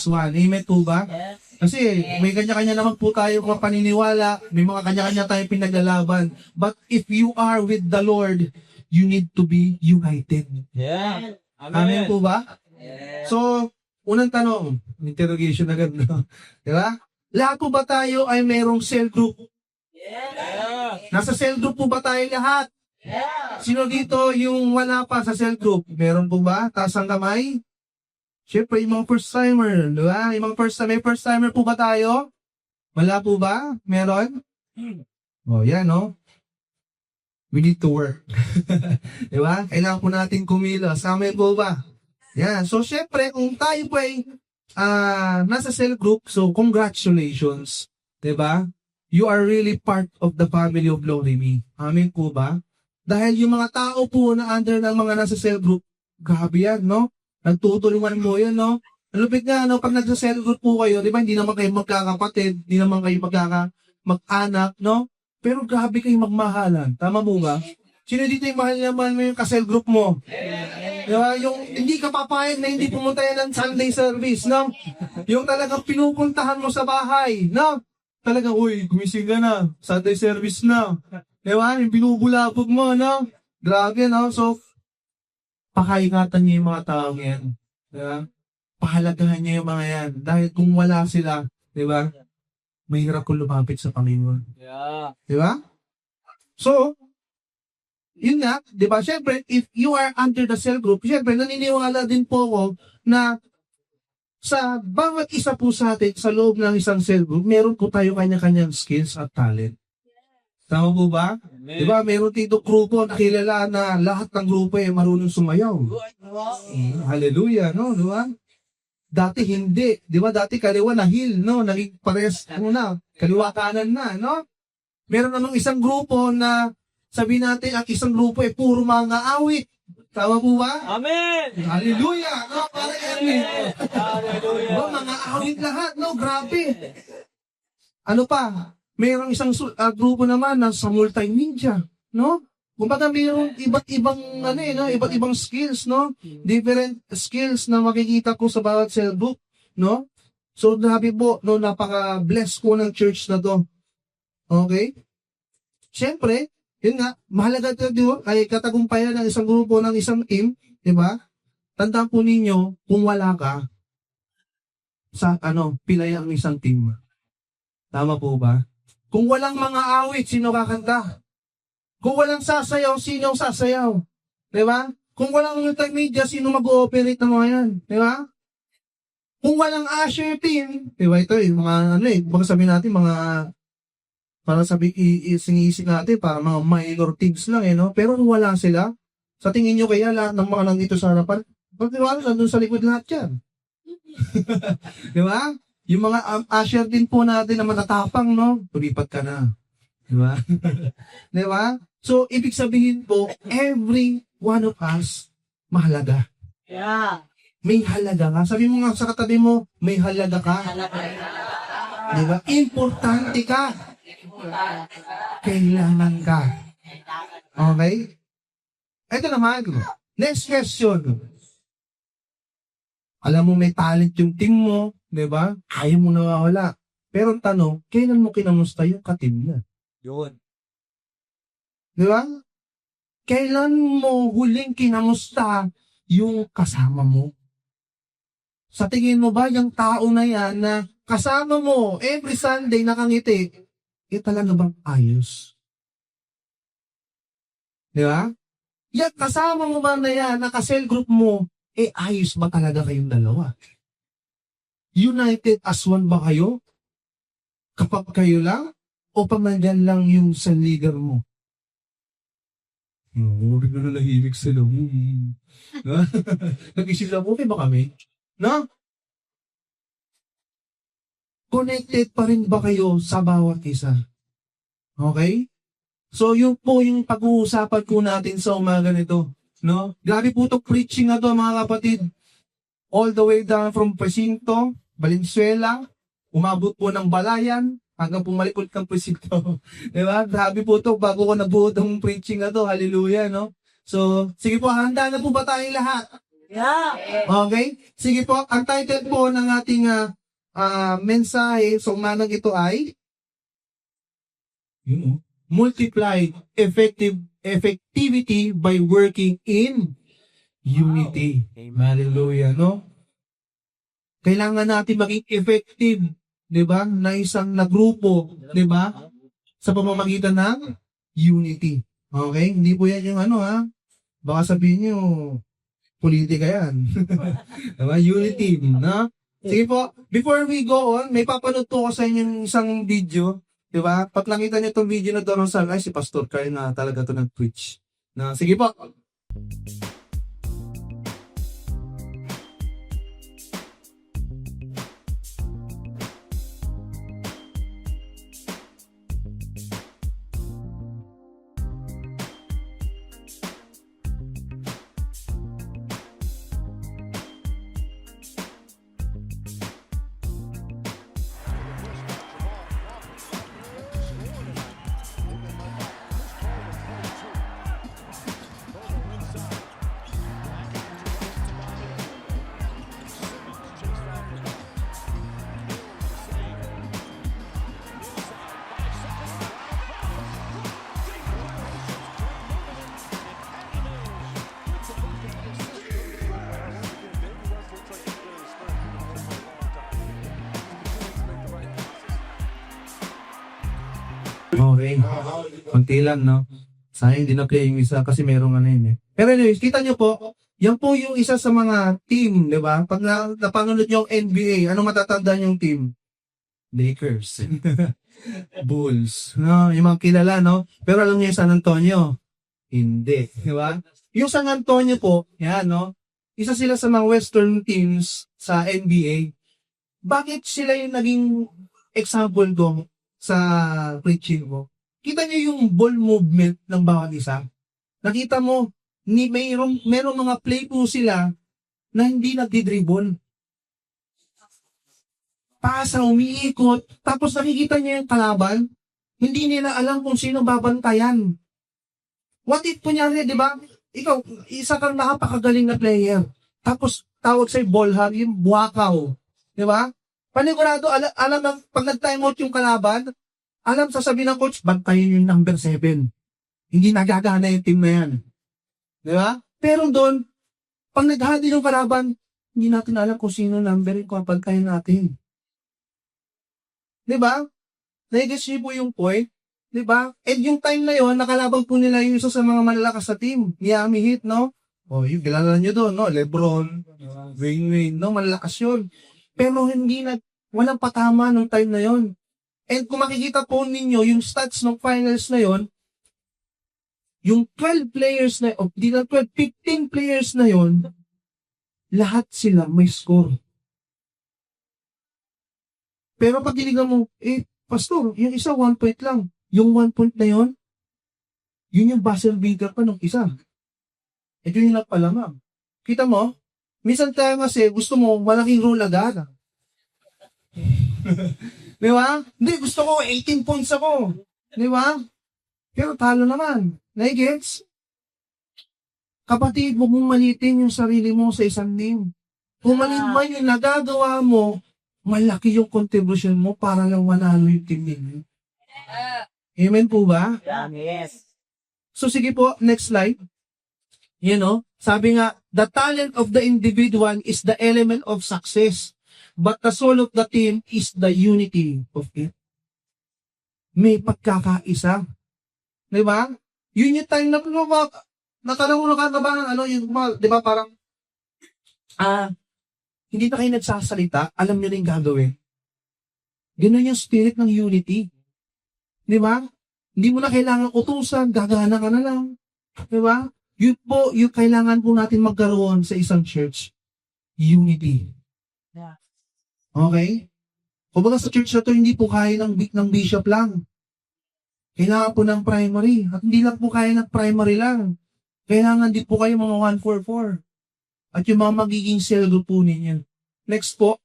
one. Amen po ba? Kasi may kanya-kanya naman po tayo mga paniniwala, may mga kanya-kanya tayong pinaglalaban. But if you are with the Lord, you need to be united. Yeah. Amen po ba? So, unang tanong, interrogation agad, no? Diba? Lahat po ba tayo ay merong cell group? Yeah. Nasa cell group po ba tayo lahat? Sino dito yung wala pa sa cell group? Meron po ba? Taas ang kamay? Siyempre, yung mga first-timer, di ba? Yung mga may first-timer po ba tayo? Wala po ba? Meron? Oh, yan, no? We need to work. Di ba? Kailangan po natin kumilos. Amen po ba? Yan. So, siyempre, kung tayo po ay nasa cell group, so congratulations. Di ba? You are really part of the family of Glory Me. Amen po ba? Dahil yung mga tao po na under ng mga nasa cell group, grabe yan, no? Nagtutulungan mo yun, no? Lupit nga, no? Pag nagsa-cell group po kayo, di ba, hindi naman kayo magkakapatid, hindi naman kayo mag-anak, no? Pero grabe kayo magmahalan. Tama mo ba? Sino dito yung mahal naman mo yung ka-cell group mo? Di ba? Yung hindi ka papayag na hindi pumunta yan ng Sunday service, no? Yung talagang pinupuntahan mo sa bahay, no? Talagang, uy, gumising ka na. Sunday service na. Di ba? Yung binubulabog mo, no? Grabe, no? So, pakaingatan niyo yung mga tao yan. Di ba? Pahalagahan niyo yung mga yan. Dahil kung wala sila, di ba? Mahirap kung lumapit sa Panginoon. Yeah. Di ba? So, yun nga, di ba? Siyempre, if you are under the cell group, siyempre, naniniwala din po ako na sa bawat isa po sa atin, sa loob ng isang cell group, meron po tayo kanya-kanyang skills at talent. Tama po ba? Di ba? Meron dito grupo na kilala na lahat ng grupo ay marunong sumayaw. Hallelujah, no? Di ba? Dati hindi. Di ba? Dati kaliwa na hill, no? Naging pares, kaliwa kanan na, no? Meron namang isang grupo na sabihin natin, ang isang grupo ay puro mga awit. Tama po ba? Amen. Hallelujah! No? Parang Erwin. Hallelujah. No, mga awit lahat, no? Grabe. Ano pa? Mayroong isang grupo naman na sa multimedia, no? Kumbaga mayroong iba't ibang no, iba't ibang skills, no? Different skills na makikita ko sa bawat cell group, no? So, grabe po, no, napaka-bless ko ng church na to. Okay? Siyempre, yun nga, mahalaga ito ay katagumpayan ng isang grupo, ng isang team, di ba? Tandaan po ninyo, kung wala ka, sa pilay ang isang team. Tama po ba? Kung walang mga awit, sino kakanta? Kung walang sasayaw, sino sasayaw? Di ba? Kung walang multimedia, sino mag-ooperate ng mga yan? Di ba? Kung walang usher team, di ba ito yung mga baka sabihin natin mga para singisig natin para mga minor things lang no? Pero kung wala sila, sa tingin nyo kaya lahat ng mga nandito sa harapan, pagdiwala nandun sa likod lahat yan. Di ba? Yung mga usher din po natin na matatapang, no? Tulipat ka na. Di ba? Di ba? So, ibig sabihin po, every one of us, mahalaga. Yeah. May halaga ka. Sabi mo nga sa katabi mo, may halaga ka. Di ba? Importante ka. Kailangan ka. Okay? Ito naman. Next question. Alam mo may talent yung team mo, di ba? Ayaw mo nawawala. Pero ang tanong, kailan mo kinamusta yung ka-team na? Yun. Di ba? Kailan mo huling kinamusta yung kasama mo? Sa tingin mo ba yung tao na yan na kasama mo every Sunday nakangiti, talaga bang ayos? Di ba? Yan, kasama mo ba na yan, naka-cell group mo, ayos ba talaga kayong dalawa? United as one ba kayo? Kapag kayo lang? O pamandyan lang yung sa leader mo? Huwag na nalahimik sila. Nag-isip lang, okay ba kami? No? Connected pa rin ba kayo sa bawat isa? Okay? So, yun po yung pag-uusapan ko natin sa umaga nito. No? Grabe po itong preaching na to mga kapatid. All the way down from Presinto, Valenzuela, umabot po ng Balayan, hanggang pumalikot ng Presinto. Diba? Grabe po ito bago ko nabuo itong preaching na to. Hallelujah, no? So, sige po, handa na po ba tayong lahat? Yeah. Okay? Sige po, ang title po ng ating mensahe sa umanang ito ay multiply effectivity by working in unity. Hallelujah, no? Kailangan natin maging effective, 'di ba? Na isang na grupo, 'di ba? Sa pamamagitan ng unity. Okay? Hindi po 'yan yung baka sabihin niyo politika 'yan. Diba? Unity, no? Sige po, before we go on, may papanood po ko sa inyo yung isang video, 'di ba? Pag nakita niyo tong video na to, ay si Pastor Carl na talaga to nag-preach. Na sige po. Okay. Kunti lang, no? Sayang hindi na play yung isa kasi merong yun eh. Pero anyways, kita nyo po, yan po yung isa sa mga team, di ba? Pag napanood nyo yung NBA, ano matatandaan yung team? Lakers. Bulls. No? Yung mga kilala, no? Pero alam niyo yung San Antonio? Hindi. Di ba? Yung San Antonio po, yan, no? Isa sila sa mga western teams sa NBA. Bakit sila yung naging example ko sa preaching ko? Kita niyo yung ball movement ng bawat isa. Nakita mo, merong mga play po sila na hindi nagdi-dribble. Pasa, umiikot, tapos nakikita niyo yung kalaban, hindi nila alam kung sino babantayan. What if, kunyari, di ba? Ikaw, isa kang nakapakagaling na player. Tapos, tawag sa'yo ball hog, yung buwakaw. Di ba? Panigurado, alam pag nag-time out yung kalaban, alam sasabihin ng coach, bantayin yung number 7. Hindi nagagana yung team na yan. Di ba? Pero doon, pag naghahati yung kalaban, hindi natin alam kung sino number yung bantayin natin. Di ba? Nai-guess niyo po yung point. Di ba? And yung time na yon, nakalabang po nila yung isa sa mga malalakas sa team. Miami Heat, no? O, yung kilala nyo doon, no? LeBron, Wayne, no? Malalakas yun. Pero walang patama nung time na yon. And kung makikita po ninyo, yung stats ng finals na yon, yung 12 players na, o di na 12, 15 players na yon, lahat sila may score. Pero pag tinignan mo, pastor, yung isa 1 point lang. Yung 1 point na yon, yun yung buzzer beater pa ng isa. Ito yung nagpalamang. Kita mo, minsan tayo kasi gusto mo malaking rule agad. Di ba? Hindi, gusto ko 18 points ako. Di ba? Pero talo naman. Naigets? Kapatid, huwag mong malitin yung sarili mo sa isang team. Kung maliit man yung nagagawa mo, malaki yung contribution mo para lang manalo yung team ninyo. Amen po ba? Yes. So sige po, next slide. Sabi nga, the talent of the individual is the element of success. But the soul of the team is the unity of it. May pagkakaisa. Di ba? Yun yung time na natanong ka ba di ba parang hindi na kayo nagsasalita, alam nyo rin gagawin. Ganun yung spirit ng unity. Di ba? Hindi mo na kailangan utusan, gagana ka na lang. Di ba? Yun po, yung kailangan po natin magkaroon sa isang church. Unity. Yeah. Okay? Kumbaga sa church na to, hindi po kaya ng bishop lang. Kailangan po ng primary. At hindi lang po kaya ng primary lang. Kailangan din po kayo mga 144. At yung mga magiging cell group po ninyo. Next po.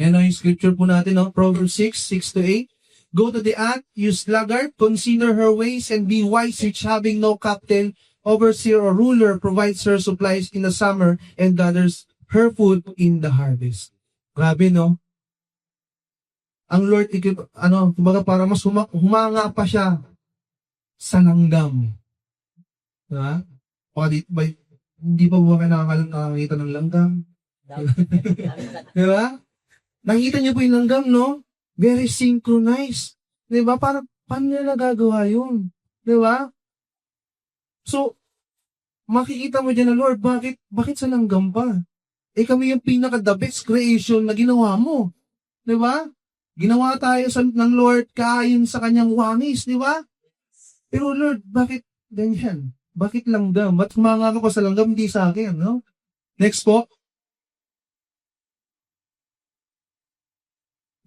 Yan yung scripture po natin, no? Proverbs 6:6-8. Go to the ant, you sluggard, consider her ways, and be wise, which having no captain, overseer or ruler provides her supplies in the summer and gathers her food in the harvest. Grabe, no? Ang Lord, kumbaga para mas humanga pa siya sa langgam. Diba? Hindi pa ba kayo nakakita ng langgam? Diba? Nakita niyo po yung langgam, no? Very synchronized. Diba? Paano nila nagagawa yun? Diba? So, makikita mo dyan na, Lord, bakit sa langgam pa? Kami yung pinaka-the best creation na ginawa mo. Diba? Ginawa tayo ng Lord kaayon sa kanyang wangis, diba? Pero Lord, bakit ganyan? Bakit langgam? Ba't kumanga ka pa sa langgam, hindi sa akin, no? Next po.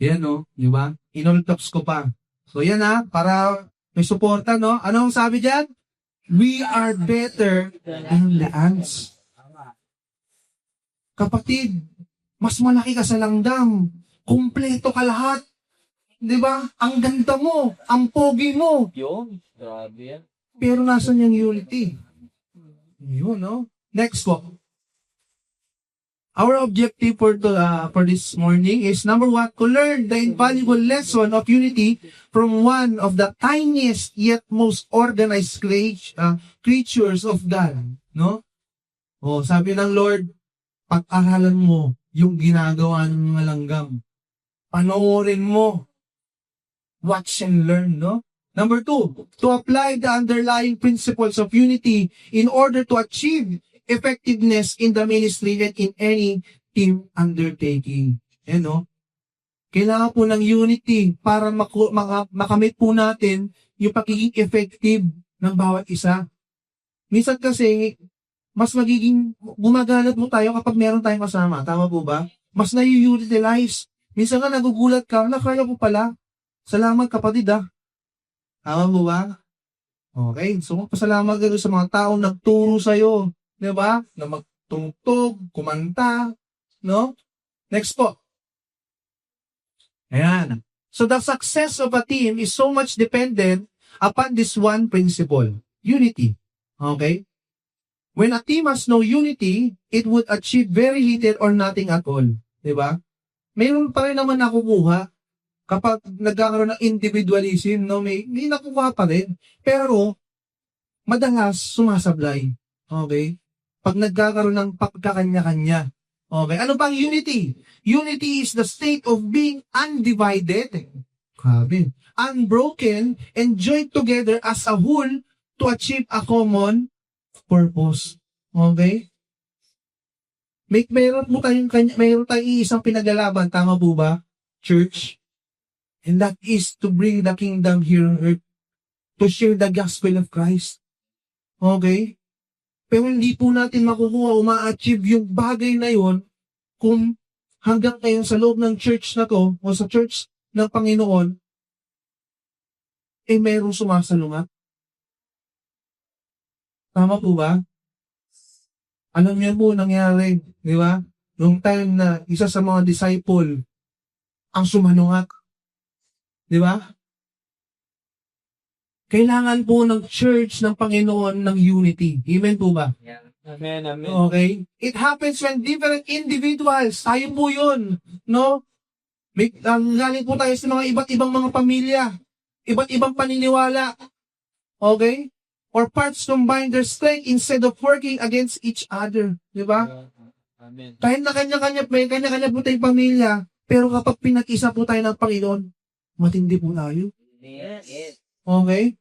Yan, no? Diba? In-all caps ko pa. So, yan ha, para may suporta, no? Ano ang sabi dyan? We are better than the ants. Kapatid, mas malaki ka sa langgam. Kumpleto ka lahat. Diba? Ang ganda mo. Ang pogi mo. Yun. Grabe yan. Pero nasan yung unity? Yun, no? Next po. Our objective for this morning is number 1, to learn the invaluable lesson of unity from one of the tiniest yet most organized creatures of God. No? O, sabi ng Lord, pag-aralan mo yung ginagawa ng mga langgam. Panoorin mo. Watch and learn, no? Number 2, to apply the underlying principles of unity in order to achieve effectiveness in the ministry and in any team undertaking. No? Kailangan po ng unity para makamit po natin yung pagiging effective ng bawat isa. Minsan kasi, mas magiging gumagana po tayo kapag meron tayong kasama. Tama po ba? Mas na-utilize. Minsan nga nagugulat ka, kaya po pala. Salamat kapatid ah. Tama po ba? Okay, so pasalamat ka sa mga taong nagturo sa'yo. Diba? Na magtungtog, kumanta, no? Next po. Ayan. So the success of a team is so much dependent upon this one principle, unity. Okay? When a team has no unity, it would achieve very little or nothing at all. Diba? Mayroon pa rin naman nakukuha kapag nagkakaroon ng individualism, no? May nakukuha pa rin. Pero, madalas sumasablay. Okay? Pag nagkakaroon ng pagkakanya-kanya. Okay, ano bang unity? Unity is the state of being undivided, unbroken, and joined together as a whole to achieve a common purpose. Okay? Mayroon tayong isang pinaglalaban, tama po ba? Church. And that is to bring the kingdom here on earth, to share the gospel of Christ. Okay? Pero hindi po natin makukuha o ma-achieve yung bagay na yon kung hanggang ngayon sa loob ng church na to o sa church ng Panginoon, mayroong sumasalungat. Tama po ba? Alam niyo po nangyari, di ba? Noong time na isa sa mga disciple ang sumanungat. Di ba? Kailangan po ng church ng Panginoon ng unity. Amen po ba? Yeah. Amen, amen. Okay? It happens when different individuals, tayo po yun, no? Galing po tayo sa mga iba't ibang mga pamilya, iba't ibang paniniwala, okay? Or parts combine their strength instead of working against each other. Di ba? Amen. Kahit na kanya-kanya po tayong pamilya, pero kapag pinag-isa po tayo ng Panginoon, matindi po tayo. Yes. Okay?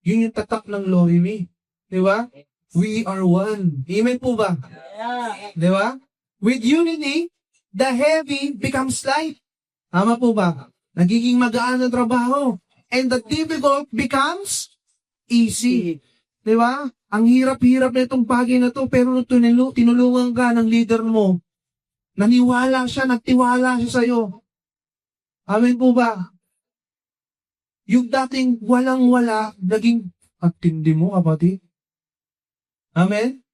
Yun yung tatak ng Glory Me. Di ba? We are one. Amen po ba? Yeah. Di ba? With unity, the heavy becomes light. Tama po ba? Nagiging magaan ang trabaho. And the difficult becomes easy. Di ba? Ang hirap-hirap na itong bagay na to, pero nung tinulungan ka ng leader mo, naniwala siya, nagtiwala siya sa'yo. Amen po ba? Yung dating walang-wala, naging at tindi mo, kapatid. Amen?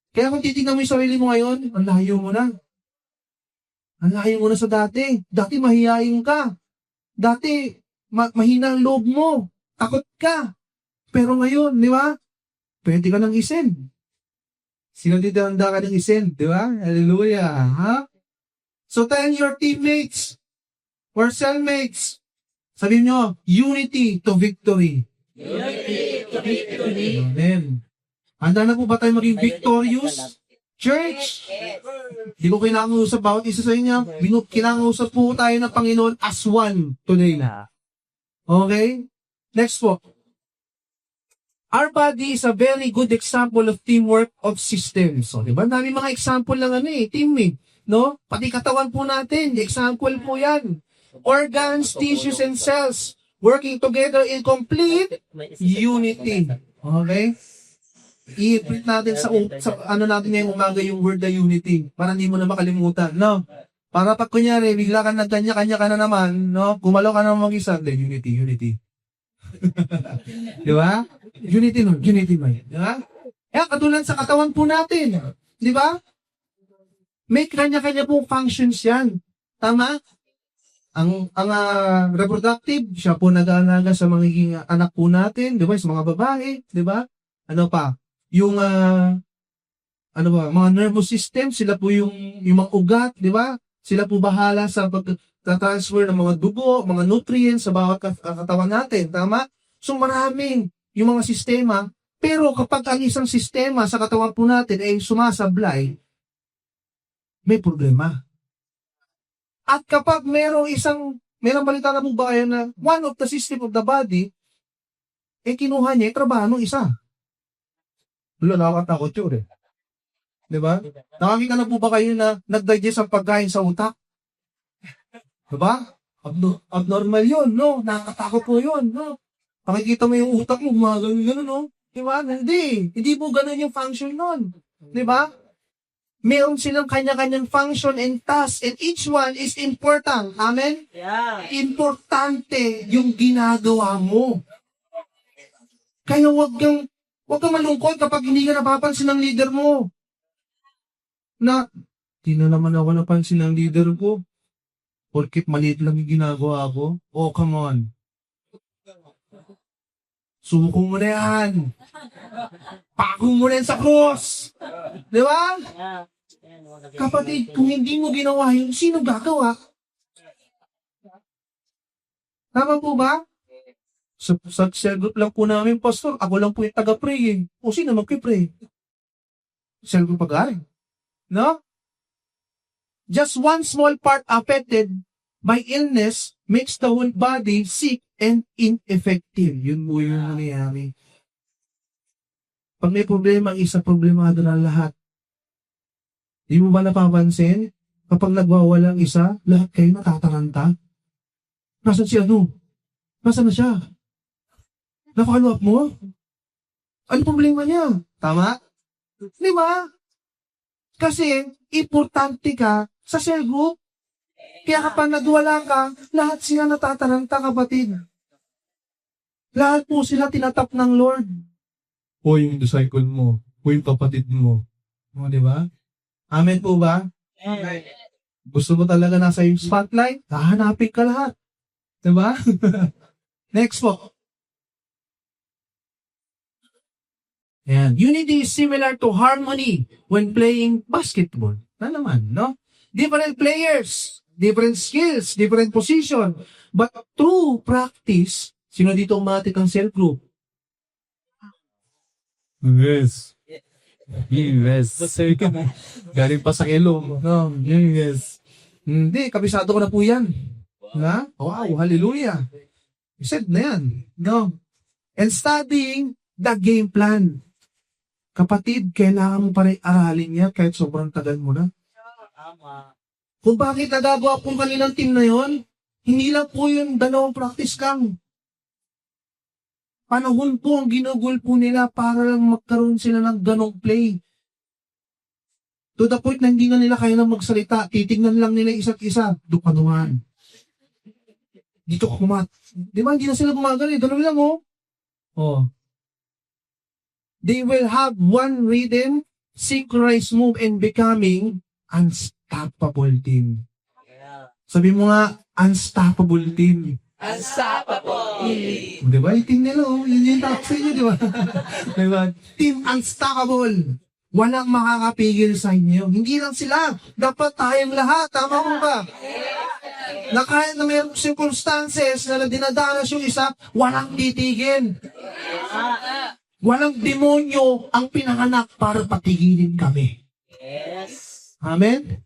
Kaya kung titignan mo yung sarili mo ngayon, ang layo mo na. Ang layo mo na sa dati. Dati mahihayin ka. Dati mahina ang loob mo. Takot ka. Pero ngayon, di ba? pwede ka nang isend. Sino dito handa ka nang isend, di ba? Hallelujah, ha? So tell your teammates or cellmates, sabihin nyo, unity to victory. Amen. Handa na po ba tayo maging victorious? Church, di ko kinakausap bawat isa sa inyo. Kinakausap po tayo ng Panginoon as one today. Okay? Next po. Our body is a very good example of teamwork of systems. So, di ba? Dami mga example lang teammate. No? Pati katawan po natin, example po yan. Organs, tissues, and cells working together in complete unity. Okay? I-print natin sa ano natin ngayong umaga yung word na unity para hindi mo na makalimutan, no? Para pag kunyari, bigla ka nagkanya-kanya ka na naman, no? Gumalaw ka na mag-isa, unity. Di ba? Unity man. Di ba? Kaya katulad sa katawan po natin, di ba? May kanya-kanya pong functions yan. Tama? Ang reproductive, siya po nag-aalaga sa mga anak po natin, di ba? Sa mga babae, di ba? Ano pa? Yung mga nervous system, sila po yung mga ugat, di ba? Sila po bahala sa pag-transfer ng mga dugo, mga nutrients sa bawat katawan natin, tama? So maraming yung mga sistema, pero kapag ang isang sistema sa katawan po natin ay sumasablay, may problema. At kapag merong balita na po ba kayo na one of the system of the body, kinuha niya yung trabaho ng isa. Wala, nakakatakot yun Diba? Nakakita na po ba kayo na nag-digest ang pagkain sa utak? Diba? Abnormal yun, no? Nakakatakot po yun, no? Pakikita mo yung utak mo, gano'n, no? Diba? Hindi po gano'n yung function nun. Diba? Meron silang kanya-kanyang function and task, and each one is important. Amen? Yeah. Importante yung ginagawa mo. Kaya wag kang malungkot kapag hindi ka napapansin ng leader mo. Di na naman ako napansin ng leader ko. Porkit maliit lang yung ginagawa ko. Oh, come on. Suko mo na yan. Pako mo na yan sa cross. Di ba? Kapatid, kung hindi mo ginawa yun, sino gagawa? Tama po ba? Sa cell group lang po namin, Pastor, ako lang po yung taga-pray O sino magpipray? Cell group pag-aari. No? Just one small part affected by illness makes the whole body sick and ineffective. Yun po yung nangyayari. Pag may problema, ang isa problemado na lahat. Di mo ba napapansin? Kapag nagwawala ang isa, lahat kayo natataranta. Nasaan si ano? Nasaan na siya? Na-follow up mo? Ano problema niya? Tama? Di ba? Kasi, importante ka sa cell group. Kaya kapag nagwala ka, lahat sila natataranta, kapatid. Lahat po sila tinatap ng Lord. O yung disciple mo, o yung kapatid mo. O, di ba? Amen po ba? Amen. Gusto mo talaga nasa yung spotlight? Hahanapin ka lahat. Di ba? Next po. Ayan. Unity is similar to harmony when playing basketball. Na naman, no? Different players, different skills, different position. But through practice, sino dito umatik ang cell group? Yes. Yes. Galing pa sa ilong. No, yes. Hindi, kabisado ko na po yan. Na? Wow, hallelujah. Said na yan. No? And studying the game plan. Kapatid, kailangan mo pa rin aralin yan kahit sobrang tagal mo na. Kung bakit nagagawa pong kanilang team na yon, hindi lang po yung dalawang practice kang. Panahon po ang ginugol po nila para lang magkaroon sila ng ganong play. To the point na hindi na nila kaya magsalita, titignan lang nila isa't isa, dupanuhan. Dito kumat. Di ba, hindi na sila gumagano, ganun lang Oh. They will have one rhythm, synchronized move, and becoming unstoppable team. Sabi mo nga, unstoppable team. Unstoppable. Di ba? Yung team nila, yun yung top sa inyo, di ba? Di ba? Team Unstoppable. Walang makakapigil sa inyo. Hindi lang sila. Dapat tayong lahat. Tama mo ba? Na kahit na mayroong circumstances na dinadanas yung isa, walang titigil. Walang demonyo ang pinanganak para patigilin kami. Yes. Amen?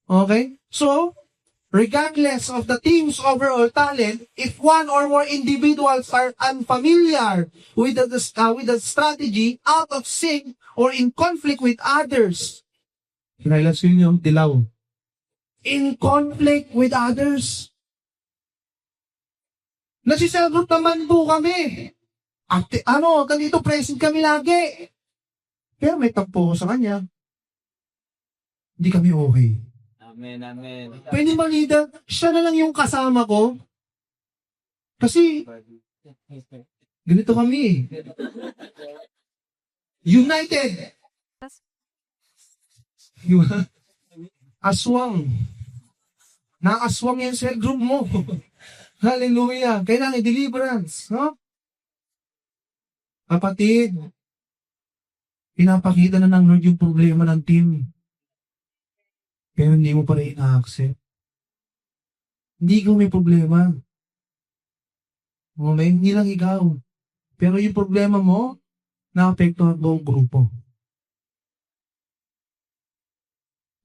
Okay? So, regardless of the team's overall talent, if one or more individuals are unfamiliar with the strategy, out of sync, or in conflict with others, kinailas yun yung dilaw. In conflict with others. Nasisel group naman po kami. At ganito present kami lagi. Pero may tampo ko sa kanya. Hindi kami okay. Amen, amen. Pwede ba leader, siya na lang yung kasama ko? Kasi, ganito kami. United. Aswang. Naaswang yan sa group mo. Hallelujah. Kailangan deliverance. No? Kapatid, pinapakita na ng Lord yung problema ng team. Pero hindi mo pa rin na-accept. Hindi ko may problema. Okay? Hindi lang ikaw. Pero yung problema mo, na-apektuhan buong grupo.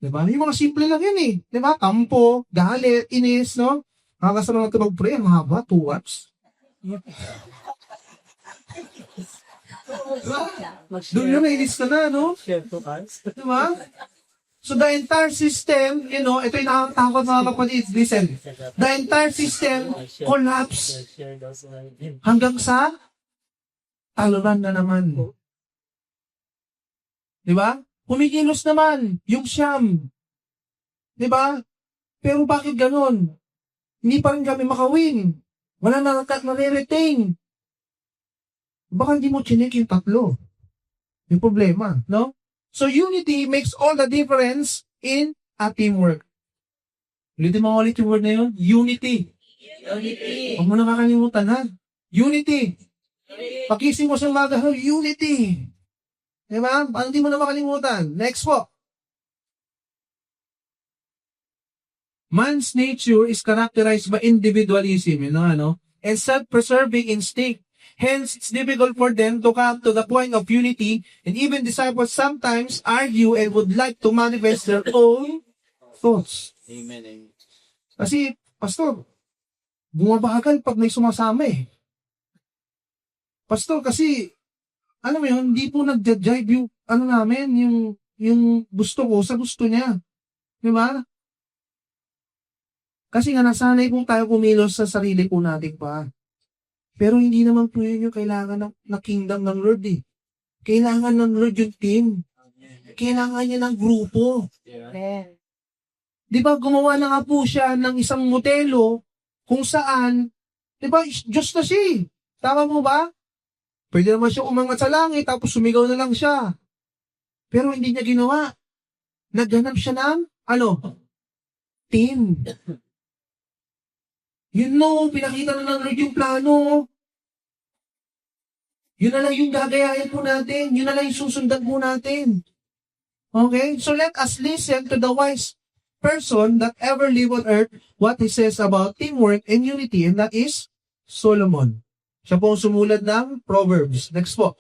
Diba? Yung mga simple lang yan eh. Diba? Kampo, galit, inis, no? Nakakasama natin mag-pray, ang haba, 2 hours. Diba? Doon na nainis ka na, no? Share to us. Diba? So the entire system, ito yung nakakatakot mga kapatid, listen. The entire system collapse Share those hanggang sa talunan na naman. Diba? Kumikilos naman yung Siyam. Diba? Pero bakit ganon? Hindi pa rin kami makawin. Wala na nare-retain. Baka hindi mo chinik yung 3. Yung problema, no? So unity makes all the difference in a teamwork. Ulitin mo ulit yung word na yun. Unity. Unity. Huwag mo na kakalimutan, ha? Unity. Pakising mo sa umaga, unity. Diba? Paano di mo na makalimutan? Next po. Man's nature is characterized by individualism, and self-preserving instinct. Hence, it's difficult for them to come to the point of unity, and even disciples sometimes argue and would like to manifest their own thoughts. Amen, amen. Kasi, Pastor, bumabagal pag may sumasama eh. Pastor, kasi, alam mo yun, hindi po nag-jive yung, namin, yung gusto ko sa gusto niya. Di ba? Kasi nga, nasanay po tayo kumilos sa sarili po natin pa. Pero hindi naman po yun yung kailangan na kingdom ng Lord eh. Kailangan ng Lord yung team. Kailangan niya ng grupo. Yeah. Di ba, gumawa na nga po siya ng isang modelo kung saan, di ba, Diyos na siya eh. Tama mo ba? Pwede naman siya umangat sa langit tapos sumigaw na lang siya. Pero hindi niya ginawa. Naghanap siya ng, team. Pinakita na ng Lord yung plano. Yun na lang yung gagayahin po natin. Yun na lang yung susundan po natin. Okay? So let us listen to the wise person that ever lived on earth, what he says about teamwork and unity, and that is Solomon. Siya po ang sumulat ng Proverbs. Next po.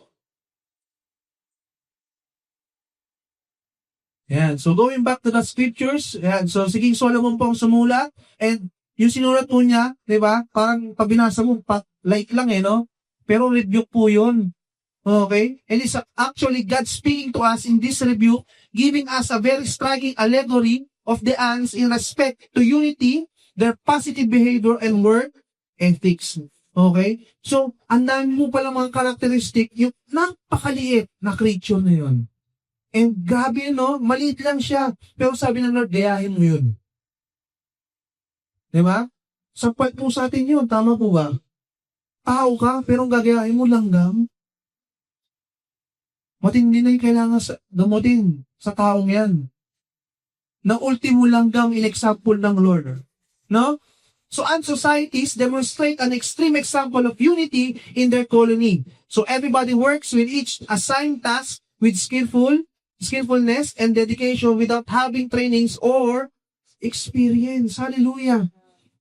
Yan. So going back to the scriptures, yan. So sige, Solomon po ang sumulat, and yung sinulat po niya, di ba? Parang pabinasa mo, like lang no? Pero rebuke po yun. Okay? And it's actually God speaking to us in this rebuke, giving us a very striking allegory of the ants in respect to unity, their positive behavior and work ethics. Okay? So, ang dami mo pala mga karakteristik, yung napakaliit na creature na yun. And grabe maliit lang siya. Pero sabi ng Lord, gayahin mo yun. Diba? Sapat po sa atin yun. Tama po ba? Tao ka, pero gagayahin mo langgam. Matindi na yung kailangan gamutin sa taong yan. Na ultimo langgam in example ng Lord. No? So, and societies demonstrate an extreme example of unity in their colony. So, everybody works with each assigned task with skillfulness and dedication without having trainings or experience. Hallelujah.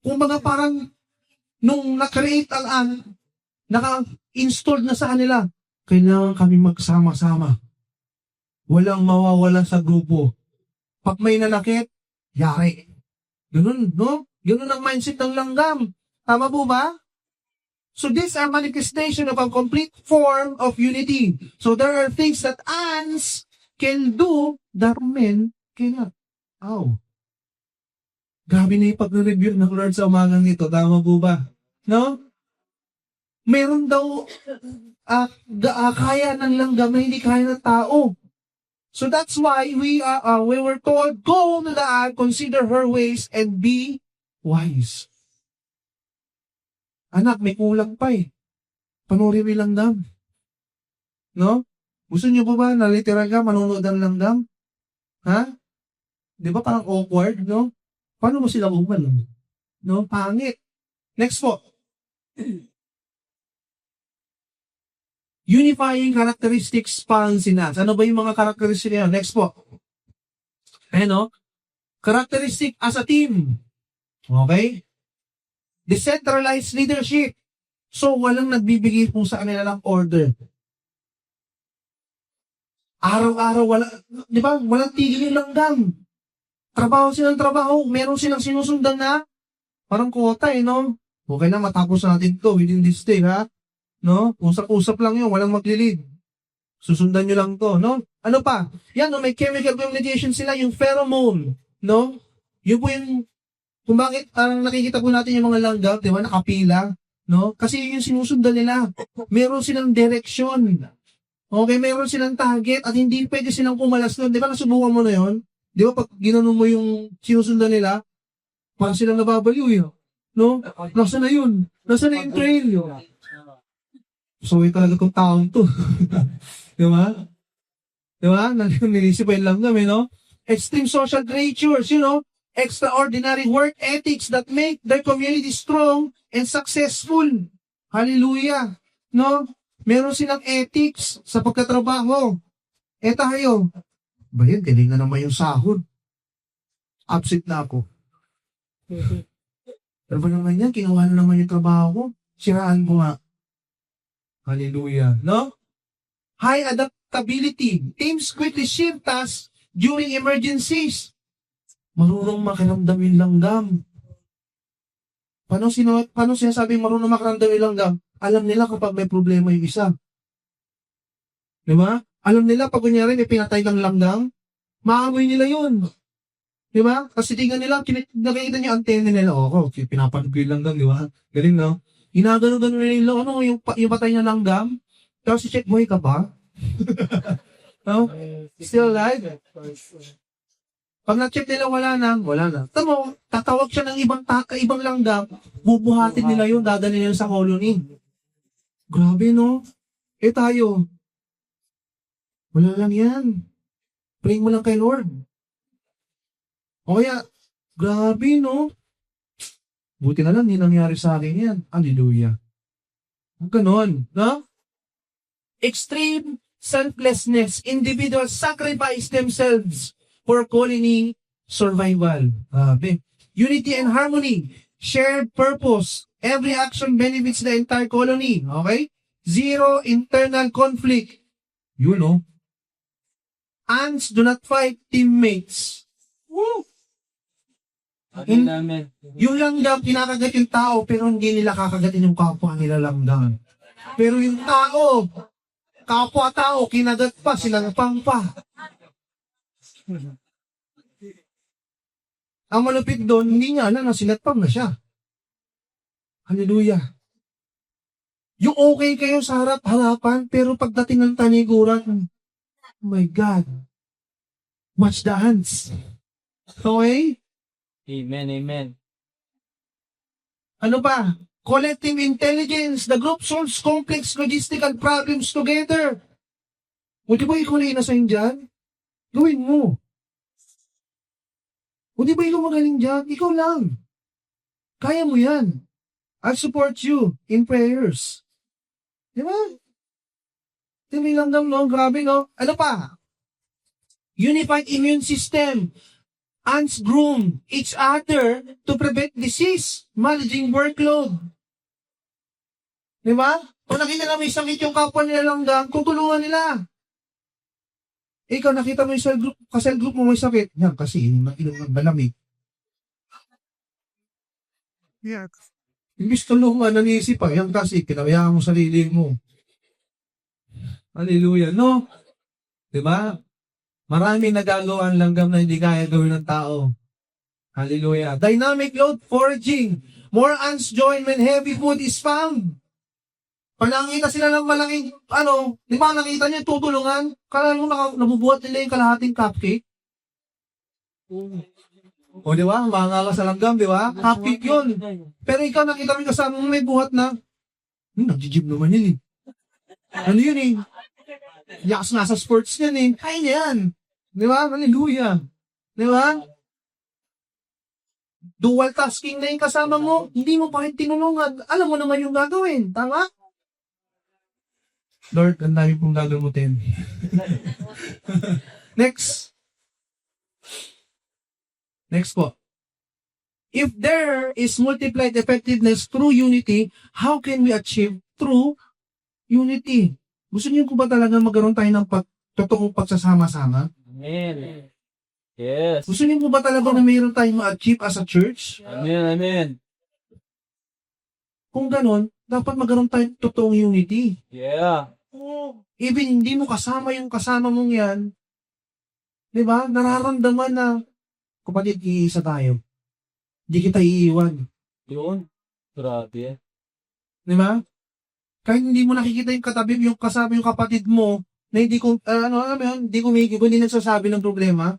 Kumbaga parang nung na-create naka-installed na sa kanila, kailangan kami magsama-sama. Walang mawawala sa grupo. Pag may nanakit, yari. Ganun, no? Ganun ang mindset ng langgam. Tama po ba? So these are manifestation of a complete form of unity. So there are things that ants can do that men cannot. Oh. Grabe na yung pag-review ng Lord sa umagang ito. Tama po ba? No? Meron daw kaya ng langgam na hindi kaya ng tao. So that's why we were told, go to the ant, consider her ways, and be wise. Anak, may kulang pa eh. Panoorin mo yung langgam. No? Gusto niyo po ba na literal ka, manonood ng langgam? Ha? Di ba parang awkward, no? Paano mo sila uman? No? Pangit. Next po. Unifying characteristics pansinats. Ano ba yung mga characteristics niya? Next po. Ayan, no? Characteristic as a team. Okay? Decentralized leadership. So, walang nagbibigay po sa kanila ng order. Araw-araw, di ba? Walang tigil yung langgam. Trabaho silang trabaho. Meron silang sinusundan na parang quota no? Okay na, matapos natin to within this day, ha? No? Usap-usap lang yun. Walang maglilid. Susundan nyo lang to, no? Ano pa? Yan, no? May chemical communication sila, yung pheromone, no? Yun po yung kung bakit nakikita po natin yung mga langgam, di ba, nakapila, no? Kasi yun yung sinusundan nila. Meron silang direction. Okay, meron silang target at hindi pwede silang pumalas doon. Di ba, nasubukan mo na yun? Di ba, pag ginanon mo yung sinusundan nila, parang silang nababaliw yun. No? Nasaan na yun? Nasaan na yung trail? So, talaga kung taong to. Di ba? Di ba? Nilisip pa yung langgam, no? Extreme social creatures, you know? Extraordinary work ethics that make their community strong and successful. Hallelujah. No? Meron silang ethics sa pagkatrabaho. Tayo. Ba yan, galing na naman yung sahod. Absent na ako. Pero ba naman yan, kinuha na naman yung trabaho ko. Siraan ko nga. Hallelujah. No? High adaptability. Teams quickly shift tasks during emergencies. Marunong makiramdam yung langgam. Paano sinasabing marunong makiramdam yung langgam? Alam nila kapag may problema yung isa. Di ba? Alam nila pag kunyari may pinatay ng langgam, maamoy nila yun. Di ba? Kasi tingnan nila, nakikita niyo ang antena nila. Okay, pinapanood ko yung langgam, di ba? Galing, no? Ginagano-gano nila, ano, yung patay niya langgam. Tapos si check, boy ka ba? No? Still alive? Pag na-check nila, wala na. Tamo, tatawag siya ng ibang langgam, bubuhatin nila yun, dadalhin nila sa colony. Grabe, no? Tayo, wala lang yan. Pray mo lang kay Lord. O kaya, grabe, no? Buti na lang, hindi nangyari sa akin yan. Hallelujah. Ganon, no? Extreme selflessness. Individuals sacrifice themselves for colony survival. Unity and harmony. Shared purpose. Every action benefits the entire colony. Okay? Zero internal conflict. You know. Ants do not fight teammates. Woo! Amen. Yung langgam, kinakagat yung tao, pero hindi nila kakagatin yung kapwa nila langgam. Pero yung tao, kapwa-tao, kinagat pa, sinangpang pa. Ang malupit doon, hindi niya alam na sinatpang na siya. Hallelujah. Yung okay kayo sa harap-harapan, pero pagdating ng taniguran, oh my God. Watch the hands. Okay? Amen, amen. Ano pa? Collective intelligence. The group solves complex logistical problems together. O di ba ikaw na inasign dyan? Gawin mo. O di ba ikaw magaling dyan? Ikaw lang. Kaya mo yan. I'll support you in prayers. Di ba? Hindi lang daw, no? Grabe, no? Ano pa? Unified immune system. Ants groom each other to prevent disease, managing workload. Di ba? Kung nakita na may sakit yung kapwa nila langgam, tutulungan nila. Ikaw, nakita mo yung cell group mo may sakit. Yan, kasi inom ng malamig. Yeah. Imbis tulungan, nanisip pa. Yan kasi, kinawayaan mo sarili mo. Hallelujah. No? Diba? Maraming nagagawa ang langgam na hindi kaya gawin ng tao. Hallelujah. Dynamic load foraging. More ants join when heavy food is found. Pag nakikita sila ng malaking, di ba nakita niyo tutulungan? Kala mo nabubuhat nila yung kalahating cupcake? O di ba? Mga ka sa langgam, di ba? Cupcake yun. Pero ikaw nakita mo yung kasama mo may buhat na, nagjijib naman yun eh. Ano yun eh? Yakas nga sa sports yan eh. Kaya niya yan. Di ba? Hallelujah. Di ba? Dual tasking na yung kasama mo. Hindi mo pa rin tinulungan. Alam mo naman yung gagawin. Tama? Lord, ang dami pong gagamutin. Next. Next po. If there is multiplied effectiveness through unity, how can we achieve true unity? Gusto niyo po ba talaga magkaroon tayo ng totoong pagsasama-sama? Amen. Yes. Gusto niyo po ba talaga na mayroon tayong ma-achieve as a church? Amen, amen. Kung ganon, dapat magkaroon tayong totoong unity. Yeah. Even hindi mo kasama yung kasama mong yan, di ba? Nararamdaman na, kapatid, iisa tayo. Hindi kita iiwan. Yun. Grabe. Di ba? Kahit hindi mo nakikita yung katabi, yung kasama yung kapatid mo, na hindi ko, hindi kumikibo, hindi nagsasabi ng problema,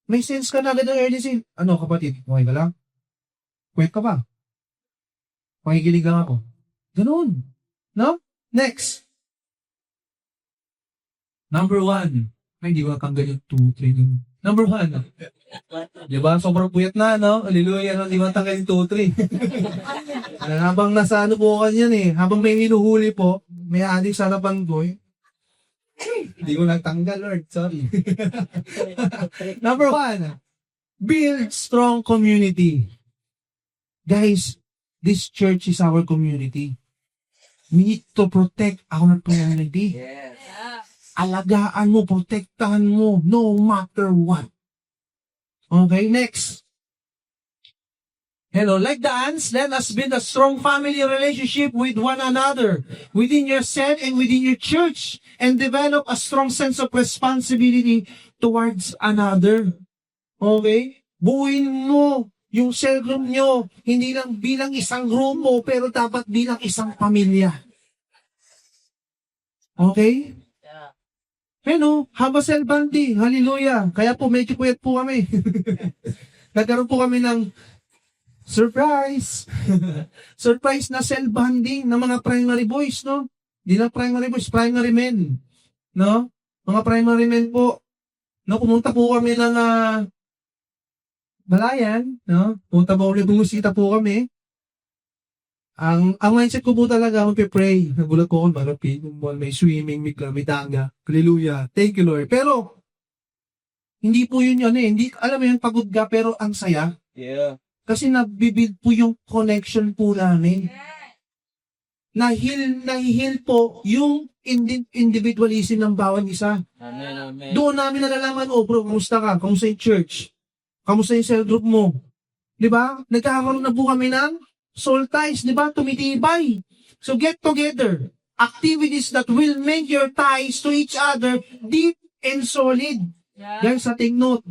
may sense ka na agad ng urgency. Kapatid, okay ka lang? Kwet ka ba? Pakikilig lang ako. Ganun. No? Next. Number 1. Ay, hindi ko natanggal yung 2, 3. Number 1. Diba? Sobrang puyat na, no? Hallelujah, no? Hindi ko natanggal yung 2, 3. Habang nasa bukan yan eh. Habang may hinuhuli po, may adik sa harapan ko eh. Hindi ko natanggal, Lord. Sorry. Number 1. Build strong community. Guys, this church is our community. We need to protect our community. Yes. Alagaan mo, protektahan mo, no matter what. Okay, next. Hello, like the ants, let us build a strong family relationship with one another, within your set and within your church, and develop a strong sense of responsibility towards another. Okay? Buuin mo yung cell group nyo, hindi lang bilang isang grupo, pero dapat bilang isang pamilya. Okay? Hello, have a cell bonding. Hallelujah. Kaya po, medyo puyat po kami. Nagkaroon po kami ng surprise. Surprise na cell bonding ng mga primary boys, no? Hindi lang primary boys, primary men. No? Mga primary men po. No, pumunta po kami ng Balayan, no? Pumunta po kami, bumusita po kami. Ang mindset ko po talaga, magpe-pray. Nagulat ko kung may swimming, may danga. Hallelujah. Thank you, Lord. Pero, hindi po yun yun eh. Hindi, alam mo yun, pagod ka, pero ang saya. Yeah. Kasi nabibuild po yung connection po namin. Nahihil po yung individualism ng bawat isa. Amen, amen. Doon namin nalalaman, bro, kamusta ka? Kamusta yung church? Kamusta yung cell group mo? Diba? Nagkakaroon na po kami ng soul ties, di ba? Tumitibay. So get together. Activities that will make your ties to each other deep and solid. Yeah. Guys, take note.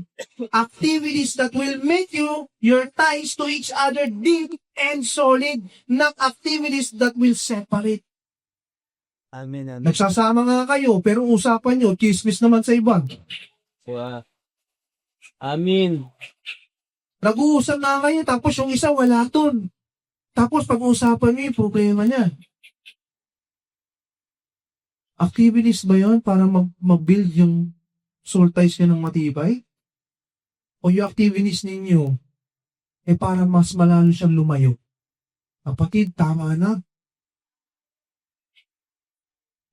Activities that will make your ties to each other deep and solid. Not activities that will separate. Amen, amen. Nagsasama nga kayo, pero usapan nyo, chismis naman sa iba. Wow. Amen. Nag-uusap na kayo, tapos yung isa wala dun. Tapos pag-uusapan nyo yung problema niya. Activities ba yun para mag-build yung soul ties nyo ng matibay? O yung activities ninyo, para mas malalo siyang lumayo. Kapatid, tama na.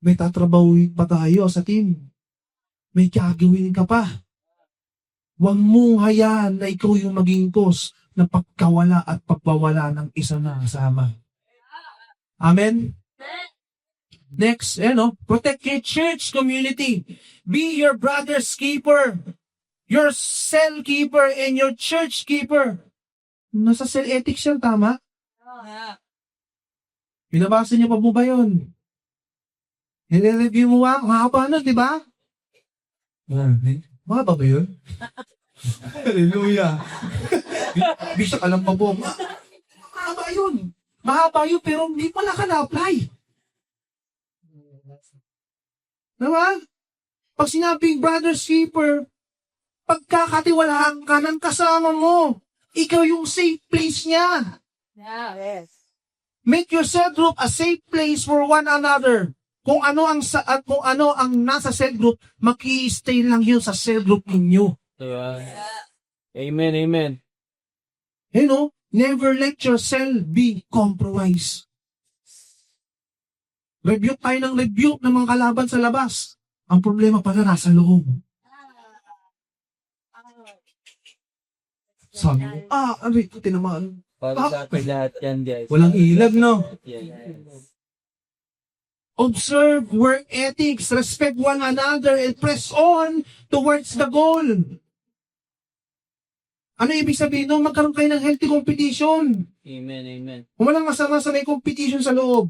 May tatrabahuin pa tayo sa team. May gagawin ka pa. Huwag mong hayaan na ikaw yung maging cause ng pagkawala at pagwawala ng isa na kasama. Amen? Next, protect your church community. Be your brother's keeper, your cell keeper, and your church keeper. Nasa cell ethics yan, tama? Binabasa niyo pa po ba yun? Nire-review mo ba? Mahaba na, di ba? Mahaba ba yun? Hallelujah. Bisa ka lang pa po. Mahaba yun. Mahaba yun, pero hindi pala ka na-apply. Diba? Pag sinabing brother's keeper, pagkakatiwalaan ka ng kasama mo, ikaw yung safe place niya. Yes. Make your cell group a safe place for one another. Kung ano ang nasa cell group, maki-stay lang yun sa cell group ninyo. Diba? Amen, amen. Never let your cell be compromised. Rebuke tayo ng rebuke ng mga kalaban sa labas. Ang problema pala nasa loob. Sabi mo, aray, tinamaan. Para sa atin lahat yan, guys. Walang ilag, no? Yes. Observe work ethics, respect one another, and press on towards the goal. Ano ibig sabihin nung magkaroon kayo ng healthy competition? Amen, amen. Kung walang masama sa may competition sa loob.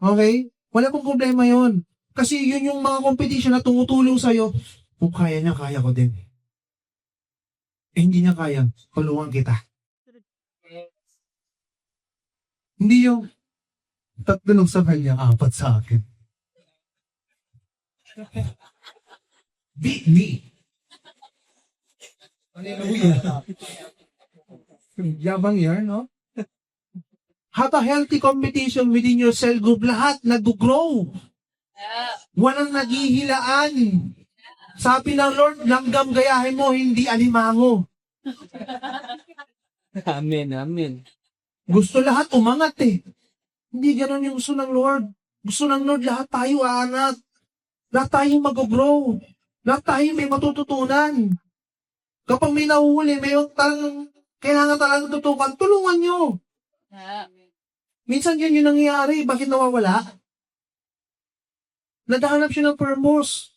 Okay? Wala pong problema yon. Kasi yun yung mga competition na tumutulong sa'yo. Kung kaya niya, kaya ko din. Hindi niya kaya, tulungan kita. Hindi yung tatlo sa kanya, 4 sa akin. Beat me. Hallelujah. Yabang yan, no? Have a healthy competition within your cell group. Lahat nag-grow. Walang naghihilaan. Sabi ng Lord, langgam gayahin mo, hindi alimango. Amen, amen. Gusto lahat umangat Hindi ganon yung gusto ng Lord. Gusto ng Lord, lahat tayo aangat. Lahat tayo mag-grow. Lahat tayo may matututunan. Kapag may nahuhuli, may kailangan talagang tutukan, tulungan nyo. Minsan yan yung nangyayari. Bakit nawawala? Nadahanap siya ng purpose.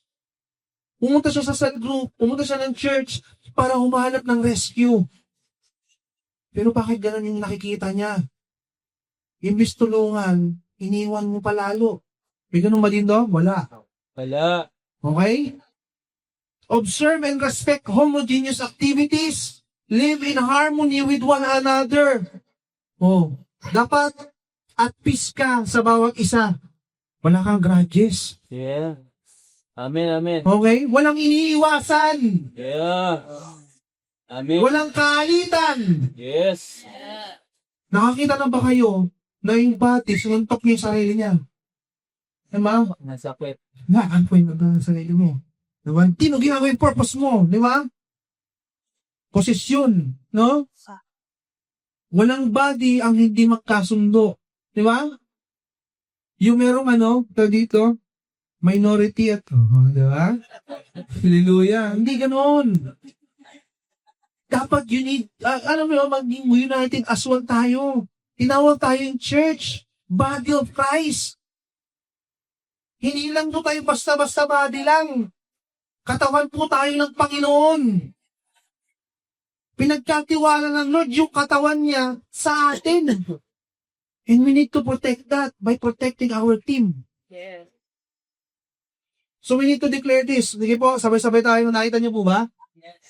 Pumunta siya sa cell group, pumunta siya ng church para humanap ng rescue. Pero bakit ganun yung nakikita niya? Imbis tulungan, iniwan mo palalo. May ganun ba din doon? Wala. Wala. Okay? Observe and respect homogeneous activities. Live in harmony with one another. Dapat at peace ka sa bawat isa. Wala kang grudges. Yeah. Amen, amen. Okay? Walang iniiwasan. Yeah. Amen. Walang kaalitan. Yes. Nakakita na ba kayo na yung bati, sununtok niya yung sarili niya? Diba? Nasakit. Nakakampoy na ba ang sarili mo? Diba? Tino ginagawa yung purpose mo. Diba? Posisyon. No? Walang body ang hindi magkasundo. Diba? Yung merong dito, minority at, diba? Hallelujah. Hindi ganon. Dapat you need, maging united as one tayo. Tinawag tayo yung church, body of Christ. Hindi lang to tayo basta-basta body lang. Katawan po tayo ng Panginoon. Pinagkatiwala ng Lord yung katawan niya sa atin. And we need to protect that by protecting our team. Yes. So we need to declare this. Sige po, sabay-sabay tayo. Nakita niyo po ba? Yes.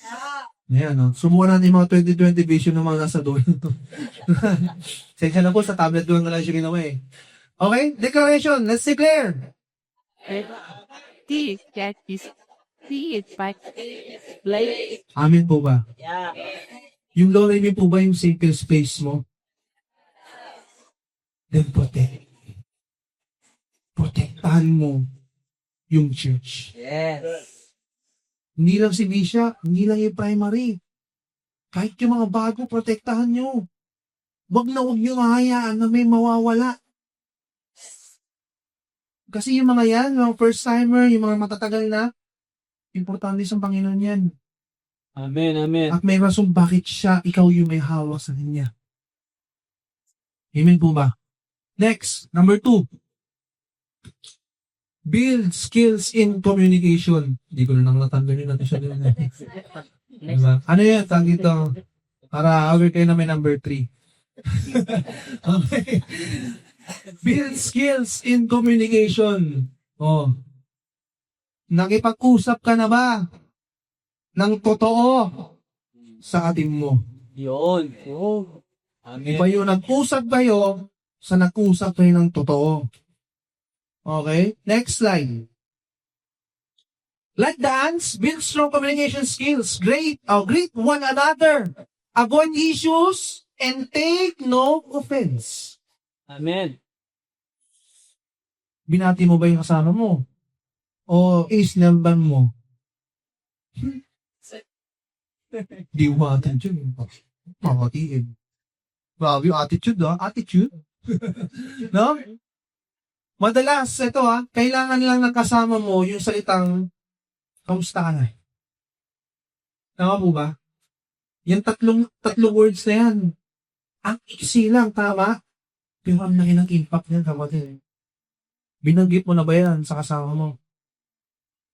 Ayan, subukan natin yung mga 2020 vision ng mga nasa dulo nito. Sensya na po, sa tablet doon na lang siya ginawa Okay, declaration. Let's declare. That is see it by like Amen po ba? yeah. Yung low review po ba yung sacred space mo? Then protect. Protektahan mo yung church. Yes. Hindi lang si Bisha, hindi lang yung primary. Kahit yung mga bago, protektahan nyo. Wag nyo mahayaan na may mawawala. Kasi yung mga yan, yung first timer, yung mga matatagal na, importante sa Panginoon yan. Amen, amen. At may rason bakit ikaw yung may hawak sa kanya. Amen po ba? Next, number 2. Build skills in communication. Hindi ko na natanggalin natin siya doon. Diba? Ano yan? Tag dito. Para aware kayo na may number 3. Okay. Build skills in communication. Oh. Nakipag-usap ka na ba ng totoo sa atin mo? Yun. Oh. Amen. Iba yun, nag-usap kayo sa nag-usap kayo ng totoo. Okay? Next slide. Like dance, build strong communication skills. Greet one another. Avoid issues and take no offense. Amen. Binati mo ba yung kasama mo? O isnamban mo? Diwatan dyan. Mamatiin. Grabe yung attitude, ha? Attitude. No? Madalas, ito kailangan lang ng kasama mo yung salitang kamusta ka na? Tama po ba? Yung tatlong words na yan. Ang iksi lang, tama? Pero ang laki ng impact niyan, kapatid. Binanggit mo na ba yan sa kasama mo?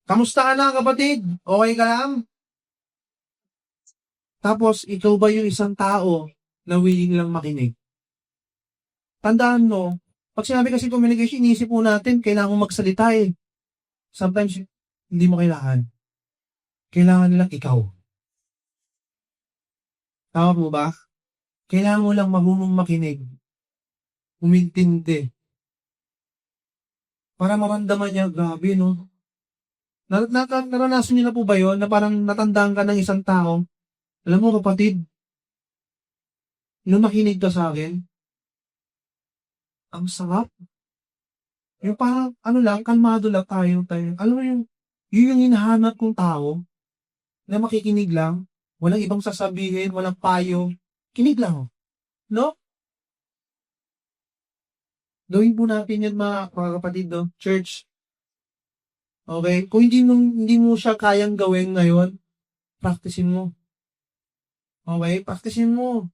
Kamusta ka na, kapatid? Okay ka lang? Tapos, ikaw ba yung isang tao na willing lang makinig? Tandaan mo, pag sinabi kasi communication, inisip mo natin, kailangan mo magsalita eh. Sometimes, hindi mo kailangan. Kailangan lang ikaw. Tama po ba? Kailangan mo lang marunong makinig. Umintindi. Para maramdaman niya, grabe, no? Naranasan niyo na po ba yun? Na parang natandaan ka ng isang tao? Alam mo, kapatid, nung nakinig ka sa akin, ang sarap. Yung parang, kalmado lang tayo. Alam mo yun yung hinahanap kong tao na makikinig lang, walang ibang sasabihin, walang payo, kinig lang. No? Gawin po natin yan mga kapatid, no? Church. Okay? Kung hindi mo siya kayang gawin ngayon, practicein mo. Okay? Practicein mo.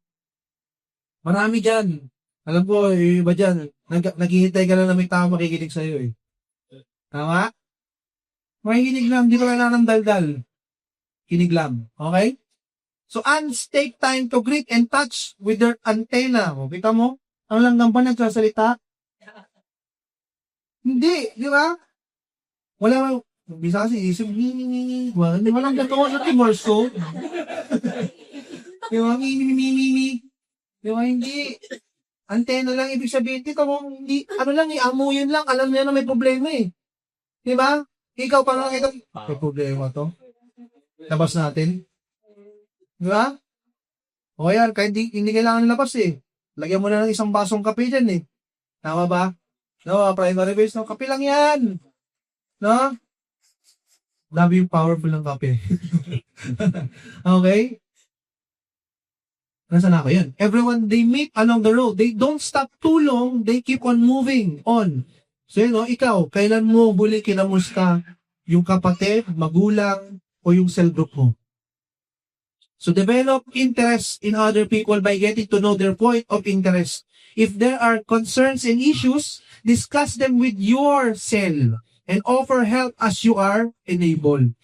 Marami dyan. Alam ko, yung iba dyan, naghihintay ka lang na may tao makikinig sa'yo eh. Tama? Makikinig lang, di pa kailangan ng daldal. Kinig lang. Okay? So, ants take time to greet and touch with their antenna. O, kita mo? Ang langgam pa nagsasalita? Hindi, di ba? Wala, bisa kasi isip, walang gagawa sa timorso. Di ba? Di ba? Hindi. Antena lang ibig sabihin. Dito mo, hindi, amuyin lang. Alam niya na may problema eh. Di ba? Ikaw pa lang, may problema to. Labas natin. Di ba? O yan, kahit hindi kailangan labas eh. Lagyan mo na ng isang basong kape dyan eh. Tama ba? No, primary base, no? Kape lang yan. No? Love yung powerful ng kape. Okay? Nasaan ako yan? Everyone, they meet along the road. They don't stop too long. They keep on moving on. So yun, ikaw, kailan mo huli kinamusta yung kapatid, magulang, o yung cell group mo? So develop interest in other people by getting to know their point of interest. If there are concerns and issues, discuss them with your cell and offer help as you are enabled.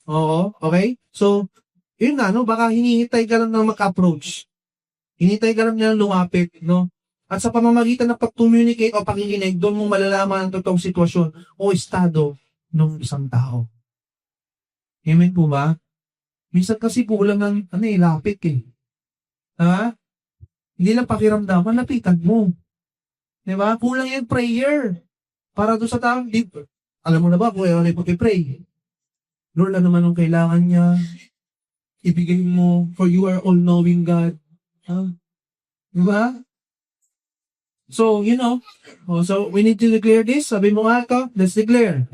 Oo, okay? So, yun no? Baka hinihintay ka lang ng mag-approach. Hinihintay ka lang niya lumapit, no? At sa pamamagitan ng pag-communicate o pakikinig, doon mo malalaman ang totoong sitwasyon o estado ng isang tao. Amen po ba? Minsan kasi kulang ng, lapit eh. Ha? Hindi lang pakiramdaman, lapitan mo. Diba? Kulang yung prayer. Para doon sa tao, alam mo na ba kung ano yung pag-pray? Lord, ano naman ang kailangan niya? Ibigay mo, for you are all-knowing God. Diba? So, so we need to declare this. Sabi mo nga ito, let's declare.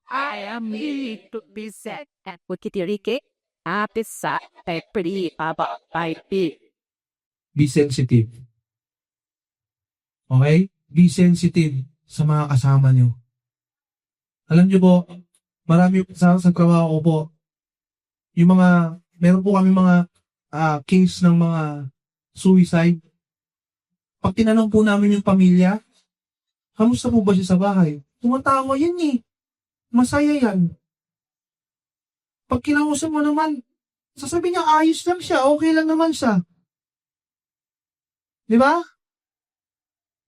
I am ready to be set at Wikitirike. Happy sa pretty papa IP. Be sensitive. Okay? Be sensitive sa mga kasama nyo. Alam nyo po, marami sa trabaho ko po, yung mga, meron po kami mga case ng mga suicide. Pag tinanong po namin yung pamilya, kamusta po ba siya sa bahay? Tumatawa yan eh. Masaya yan. Pag kinausap mo naman, sasabihin niya, ayos lang siya, okay lang naman siya. Di ba?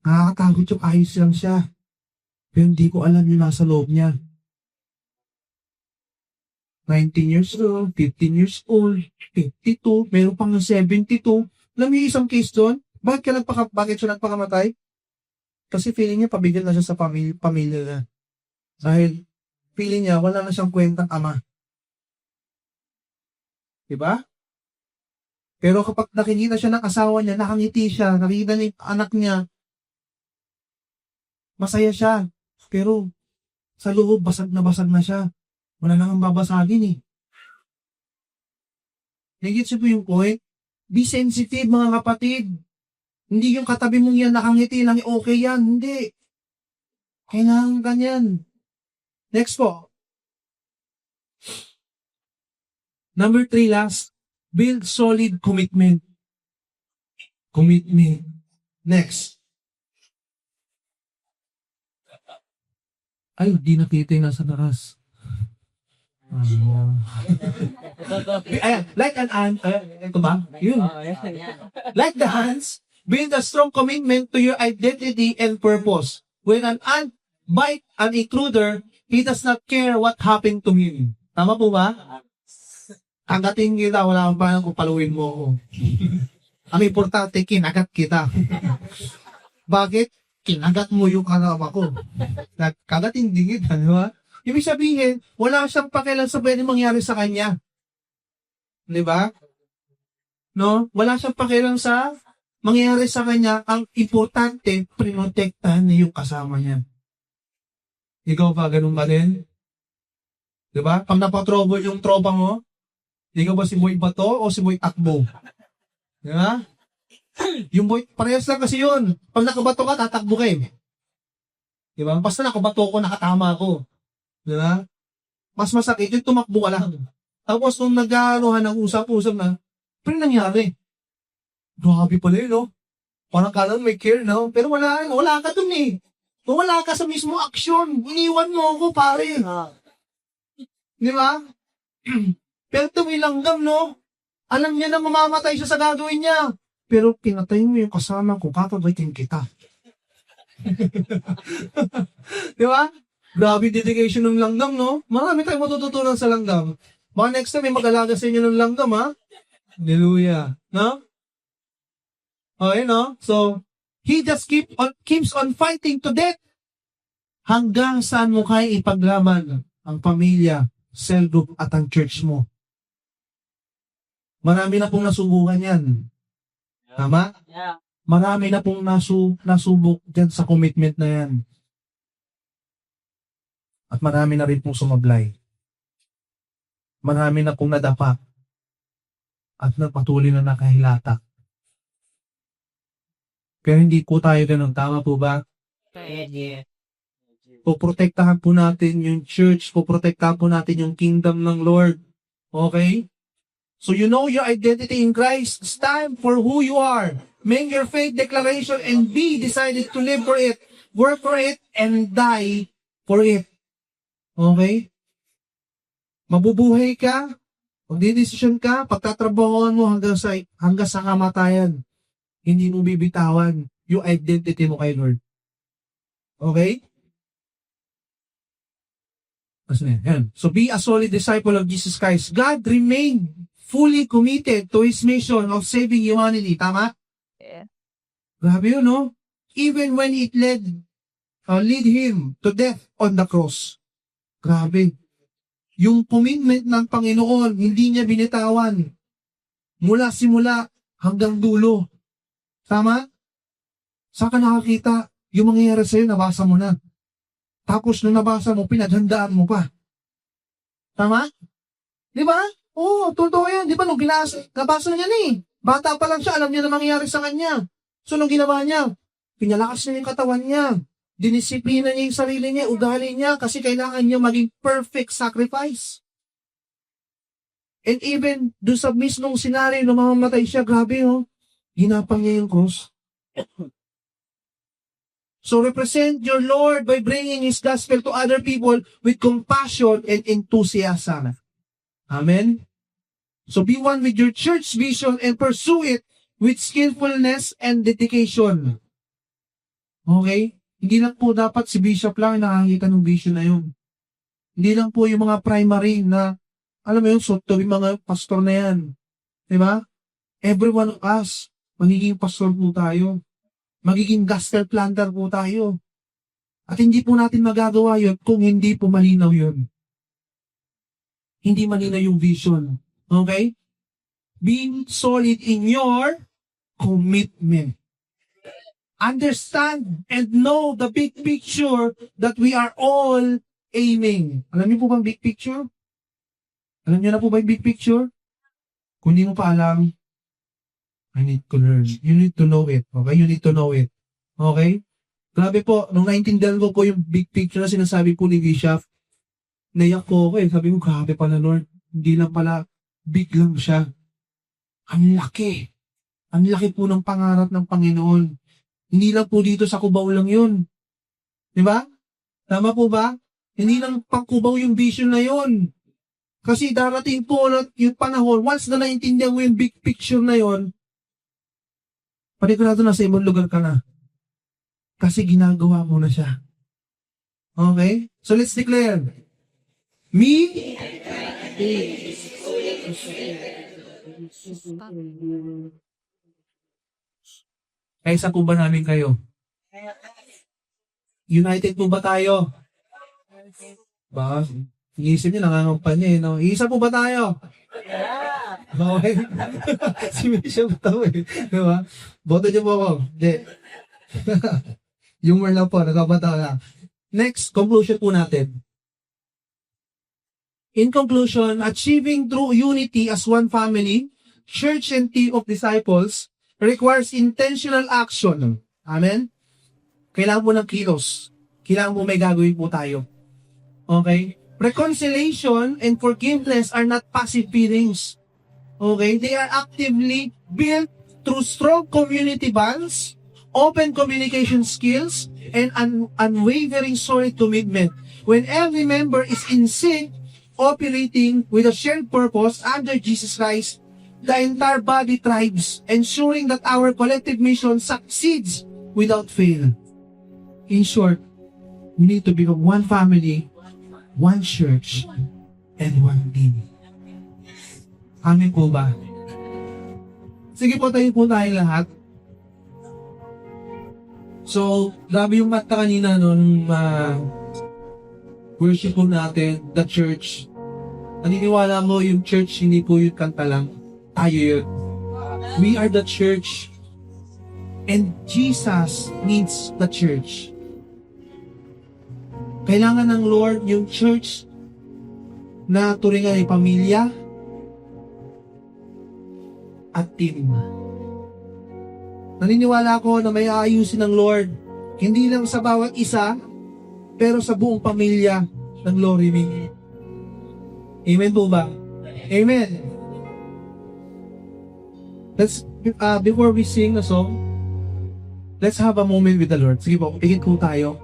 Nakakatakot yung ayos lang siya. Pero hindi ko alam yung nasa loob niya. 19 years old, 15 years old, 52, meron pang 72. Alam mo yung isang case doon? Bakit siya nagpakamatay? Kasi feeling niya pabigyan na siya sa pamilya na. Dahil feeling niya wala na siyang kwentang ama. Diba? Pero kapag nakikita siya ng asawa niya, nakangiti siya, nakikita niya yung anak niya, masaya siya. Pero sa loob, basag na siya. Wala nang babasagin eh. Nagigit siya po yung point. Be sensitive mga kapatid. Hindi yung katabi mong yan nakangiti lang, okay yan. Hindi. Kailangan ganyan. Next po. Number 3 last. Build solid commitment. Commitment. Next. Ay, di nakita yung nasa taas. Ayan, like an ant. Ito ba? Yun. Like the ants, build a strong commitment to your identity and purpose. When an ant bite an intruder, he does not care what happened to him. Tama po ba? Kagating kita, wala kang paano kung paluin mo ako. Ang importante, kinagat kita. Bakit? Kinagat mo yung kasama ko. Kagating din kita, di ba? Ibig sabihin, wala siyang pakialam sa pwede mangyari sa kanya. Di ba? No? Wala siyang pakialam sa mangyari sa kanya. Ang importante, prinotektahan niya yung kasama niya. Ikaw ba, ganun ba din? Di ba? Pag napatrouble yung tropa mo, ikaw ba si Boy Bato o si Boy Takbo? Di ba? Yung boy, parehas lang kasi yun. Pag nakabato ka, tatakbo ka eh. Di ba? Basta nakabato ko, nakatama ko. Di ba? Mas masakit yung tumakbo ka lang. Tapos nung nag-aaruhan ng usap-usap na, pero nangyari. Grabe pala yun, no? Parang kala may care, no? Pero wala ka dun eh. Kung wala ka sa mismo aksyon, iniwan mo ako, pare. Di ba? Pero tumilanggam, no? Alam niya na mamamatay siya sa gagawin niya. Pero pinatay mo yung kasama ko, kakabaitin kita. Di ba? Grabe dedication ng langgam, no? Marami tayong matututunan sa langgam. Baka next time may mag-alaga sa inyo ng langgam, ha? Hallelujah. No? Okay, no? So, he just keeps on fighting to death. Hanggang saan mo kaya ipaglaban ang pamilya, cell group, at ang church mo. Marami na pong nasubukan yan. Tama? Yeah. Marami na pong nasubok dyan sa commitment na yan. At marami na rin pong sumablay. Marami na pong nadapa. At patuloy na nakahilata. Pero hindi po tayo ganun. Tama po ba? Poprotektahan po natin yung church. Poprotektahan po natin yung kingdom ng Lord. Okay? So you know your identity in Christ. Stand for who you are. Make your faith declaration and be decided to live for it. Work for it and die for it. Okay? Mabubuhay ka, magdidesisyon ka, pagtatrabahoan mo hanggang sa kamatayan. Hindi mo bibitawan yung identity mo kay Lord. Okay? So be a solid disciple of Jesus Christ. God remained fully committed to His mission of saving humanity. Tama? Yeah. Grabe yun, no? Even when it lead Him to death on the cross. Grabe. Yung commitment ng Panginoon, hindi niya binitawan. Mula simula hanggang dulo. Tama? Saan ka nakakita? Yung mangyayari sa'yo, nabasa mo na. Tapos nung nabasa mo, pinaghandaan mo pa. Tama? Di ba? Oo, totoo yan. Di ba nung nabasa niya bata pa lang siya, alam niya na mangyayari sa kanya. So nung ginawa niya, pinalakas niya yung katawan niya. Dinisiplina niya yung sarili niya, ugali niya, kasi kailangan niya maging perfect sacrifice. And even doon sa mismong senaryo na mamamatay siya, grabe hinapang niya yung cross. So represent your Lord by bringing His gospel to other people with compassion and enthusiasm. Amen? So be one with your church vision and pursue it with skillfulness and dedication. Okay? Hindi lang po dapat si Bishop lang nakakita ng vision na yun. Hindi lang po yung mga primary na, alam mo yun, yung mga pastor na yan. Diba? Every one of us, magiging pastor po tayo. Magiging gospel planter po tayo. At hindi po natin magagawa yun kung hindi po malinaw yun. Hindi malinaw yung vision. Okay? Being solid in your commitment. Understand and know the big picture that we are all aiming. Alam niyo po bang big picture? Alam niyo na po ba yung big picture? Kung hindi mo pa alam, I need to learn. You need to know it. Okay? You need to know it. Okay? Grabe po, nung naintindihan ko po yung big picture na sinasabi po ni Bishop, naiyak po ako eh. Sabi ko, grabe pala Lord. Hindi lang pala, big lang siya. Ang laki. Ang laki po ng pangarap ng Panginoon. Hindi lang po dito sa Cubao lang yun. Di ba? Tama po ba? Hindi lang pang Cubao yung vision na yun. Kasi darating po yung panahon, once na naintindihan mo yung big picture na yun, panigurado na sa ibang lugar ka na. Kasi ginagawa mo na siya. Okay? So let's declare. Me? Kaysa po ba namin kayo? United po ba tayo? Ba? Iisip niyo, nangangampan niya eh. No? Iisa po ba tayo? Okay. Si Bishop tayo eh. Diba? Boto niyo po ako. Hindi. Humor lang po. Nagkabata lang. Next, conclusion po natin. In conclusion, achieving true unity as one family, church and team of disciples requires intentional action. Amen? Kailangan po ng kilos. Kailangan po may gagawin po tayo. Okay? Reconciliation and forgiveness are not passive feelings. Okay? They are actively built through strong community bonds, open communication skills, and unwavering solid commitment. When every member is in sync, operating with a shared purpose under Jesus Christ, the entire body thrives, ensuring that our collective mission succeeds without fail. In short, we need to become one family, one church, and one team. Amen po ba? Sige po, tayo po tayo lahat. So, grabe yung mata kanina nung worship po natin, the church. Naniniwala mo yung church, hindi po yung kanta lang. Tayo yun. We are the church. And Jesus needs the church. Kailangan ng Lord yung church na turingan ay pamilya at team. Naniniwala ako na may aayusin ng Lord, hindi lang sa bawat isa, pero sa buong pamilya ng Glory Me. Amen po ba? Amen. Let's, before we sing a song, let's have a moment with the Lord. Sige po, pigit po tayo.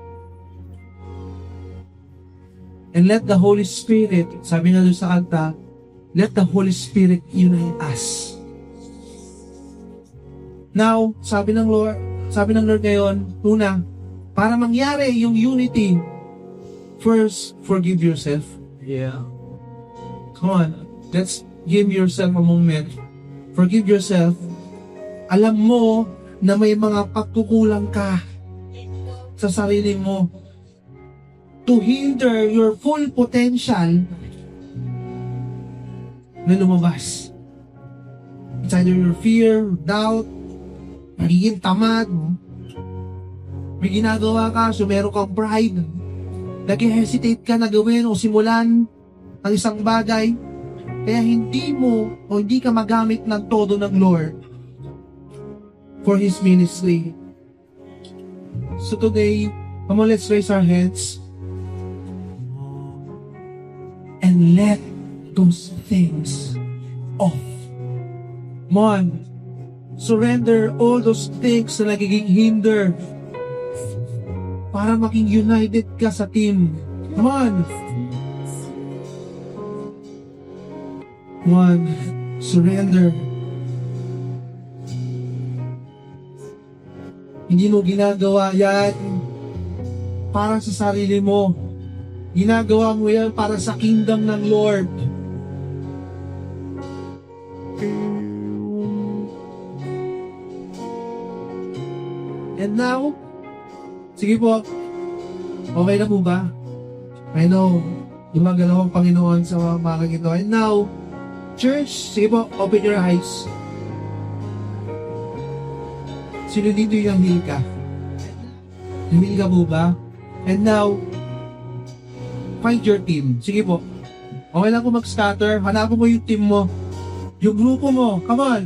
And let the Holy Spirit, sabi nga doon sa kanta, let the Holy Spirit unite us. Now, sabi ng Lord ngayon, una, para mangyari yung unity, first, forgive yourself. Yeah. Come on, let's give yourself a moment. Forgive yourself. Alam mo na may mga pagkukulang ka sa sarili mo to hinder your full potential na lumabas. It's either your fear, doubt, magiging tamad, may ginagawa ka, so meron kang pride, nag-hesitate ka na gawin o simulan ang isang bagay, Kaya hindi mo o hindi ka magamit ng todo ng Lord for His ministry. So today, come on, let's raise our hands and let those things off. Come on, surrender all those things na nagiging hinder para maging united ka sa team. Come on. Come on, surrender. Hindi mo ginagawa yan para sa sarili mo. Ginagawa mo yan para sa kingdom ng Lord. And now, sige po, okay na po ba? I know, gumagalaw ang Panginoon sa mga bagay ito. And now, church, sige po, open your eyes. Sino dito yung heal ka? Heal ka po ba? And now, find your team. Sige po. Okay lang po mag-scatter. Hanapin mo yung team mo. Yung grupo mo. Come on.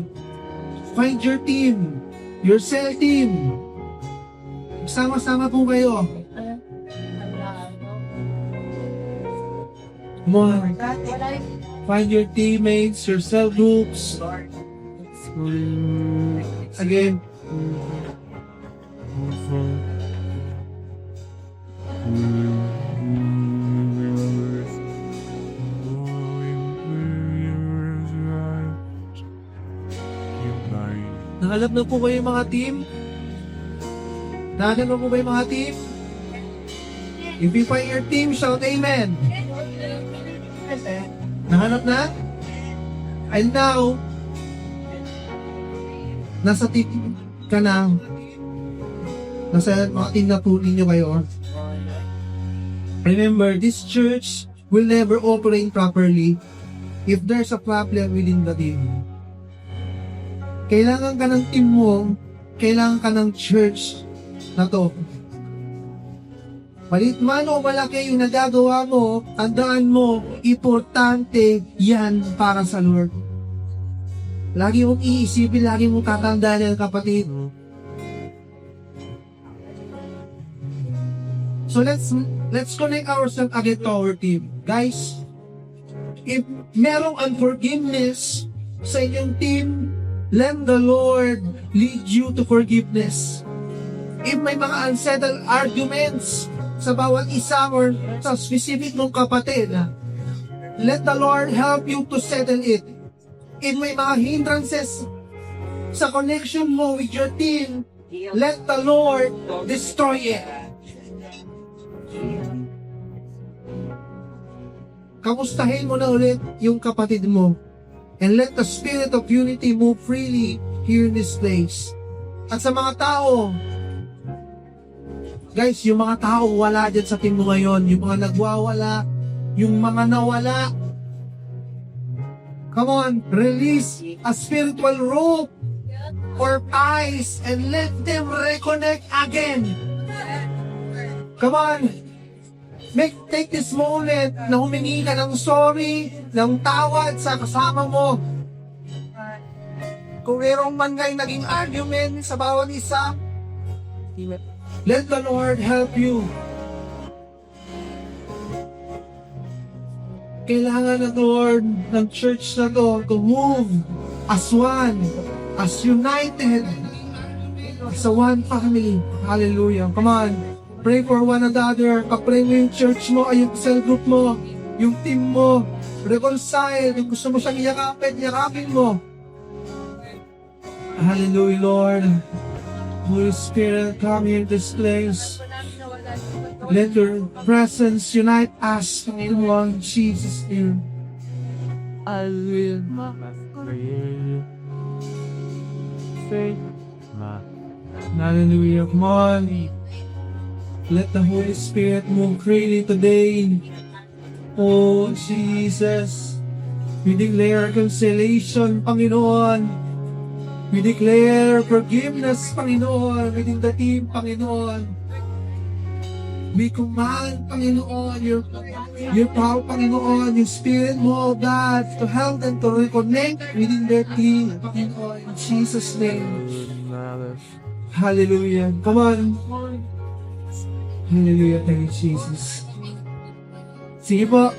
Find your team. Your cell team. Sama-sama po kayo. Come on. Find your teammates, your cell groups. Again. Nahanap na po ba yung mga team? Nahanap na po ba yung mga team? If you find your team, shout amen. Nahanap na? And now, nasa team ka na. Nasa mga team na po ninyo kayo. Remember, this church will never operate properly if there's a problem within the team. Kailangan ka ng team mo, kailangan ka ng church na to. Malit man o malaki yung nagagawa mo, tandaan mo, importante yan para sa Lord. Lagi mong iisipin, lagi mong tatandaan yan, kapatid. So let's connect ourselves again to our team. Guys, if merong unforgiveness sa inyong team, let the Lord lead you to forgiveness. If may mga unsettled arguments sa bawat isa or sa specific mong kapatid, let the Lord help you to settle it. If may mga hindrances sa connection mo with your team, let the Lord destroy it. Kamustahin mo na ulit yung kapatid mo. And let the spirit of unity move freely here in this place. At sa mga tao, guys, yung mga tao wala dyan sa team mo ngayon, yung mga nagwawala, yung mga nawala, come on, release a spiritual rope or ties and let them reconnect again. Come on, take this moment na humingi ka ng sorry, ng tawad sa kasama mo. Kung mayroong man ngayong naging argument sa bawat isa, let the Lord help you. Kailangan ng Lord ng church na to move as one, as united, as a one family. Hallelujah. Come on. Pray for one another. Pag-pray mo yung church mo, ay yung cell group mo, yung team mo. Reconcile. Yung gusto mo siyang yakapin mo. Hallelujah, Lord. Holy Spirit, come here in this place. Let your presence unite us in one Jesus' name. Hallelujah. Hallelujah. Come on. Let the Holy Spirit move freely today. Oh, Jesus. We declare reconciliation, Panginoon. We declare forgiveness, Panginoon, within the team, Panginoon. We command, Panginoon, your power, Panginoon, yung Spirit mo, God, to help them to reconnect within their team, Panginoon, in Jesus' name. Hallelujah. Come on. Hallelujah. Thank you, Jesus. Sige po.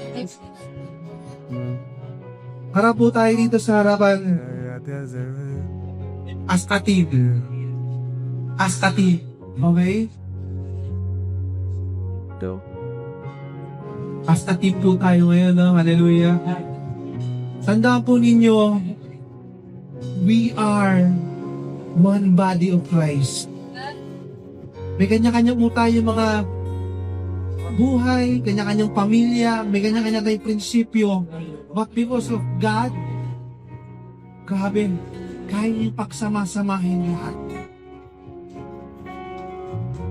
Harap po tayo dito sa harapan. As a team. As a team. Okay? As a team po tayo ngayon, no? Hallelujah. Tandaan po ninyo, we are one body of Christ. May kanya-kanya po tayo mga buhay, kanya-kanyang pamilya, may kanya-kanya tayong prinsipyo. But because of God, grabe, kaya niyong pagsama-samahin lahat.